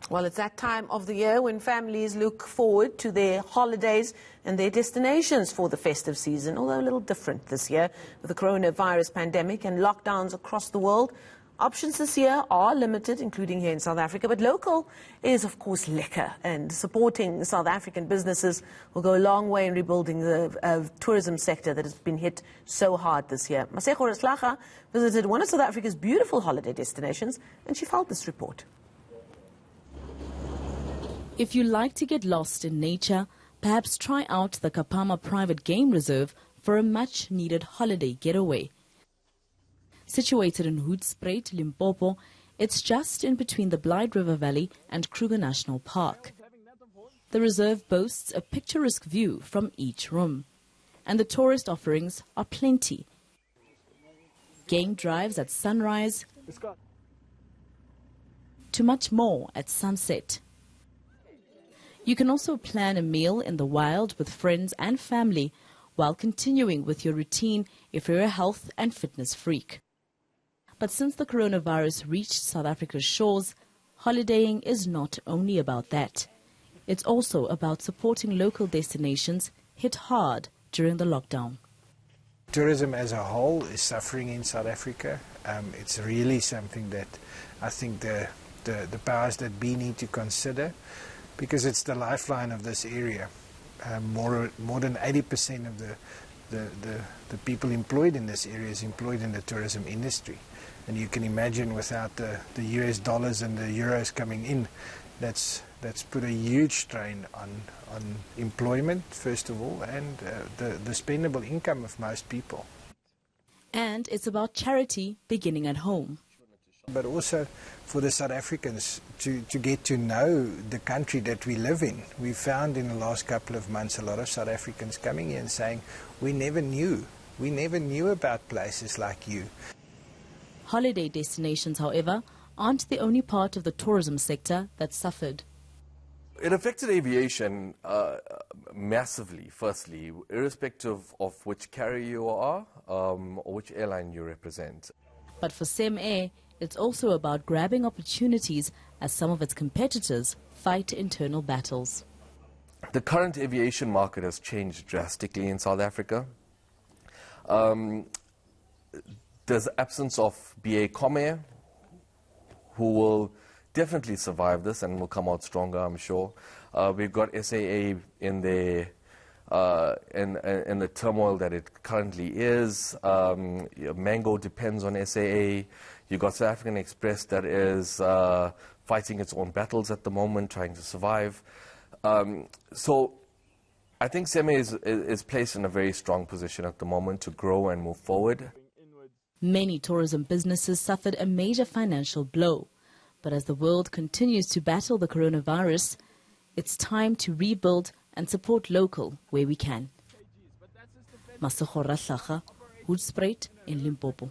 Well, it's that time of the year when families look forward to their holidays and their destinations for the festive season, although a little different this year with the coronavirus pandemic and lockdowns across the world. Options this year are limited, including here in South Africa, but local is, of course, lekker, and supporting South African businesses will go a long way in rebuilding the tourism sector that has been hit so hard this year. Masego Rahlaga visited one of South Africa's beautiful holiday destinations, and she filed this report. If you like to get lost in nature, perhaps try out the Kapama Private Game Reserve for a much-needed holiday getaway. Situated in Hoedspruit, Limpopo, it's just in between the Blyde River Valley and Kruger National Park. The reserve boasts a picturesque view from each room, and the tourist offerings are plenty. Game drives at sunrise, to much more at sunset. You can also plan a meal in the wild with friends and family while continuing with your routine if you're a health and fitness freak. But since the coronavirus reached South Africa's shores, holidaying is not only about that. It's also about supporting local destinations hit hard during the lockdown. Tourism as a whole is suffering in South Africa. It's really something that I think the powers that be need to consider, because it's the lifeline of this area. More than 80% of the people employed in this area is employed in the tourism industry. And you can imagine without the US dollars and the euros coming in, that's put a huge strain on employment, first of all, and the spendable income of most people. And it's about charity beginning at home. But also for the South Africans to get to know the country that we live in. We found in the last couple of months a lot of South Africans coming here and saying, we never knew about places like you. Holiday destinations, however, aren't the only part of the tourism sector that suffered. It affected aviation massively, firstly, irrespective of which carrier you are or which airline you represent. But for SEM-Air, it's also about grabbing opportunities as some of its competitors fight internal battles. The current aviation market has changed drastically in South Africa. There's the absence of BA Comair, who will definitely survive this and will come out stronger, I'm sure. We've got SAA in the turmoil that it currently is. Mango depends on SAA. You've got South African Express that is fighting its own battles at the moment, trying to survive. So I think SEMA is placed in a very strong position at the moment to grow and move forward. Many tourism businesses suffered a major financial blow. But as the world continues to battle the coronavirus, it's time to rebuild and support local where we can. Masego Rahlaga, Hoedspruit in Limpopo.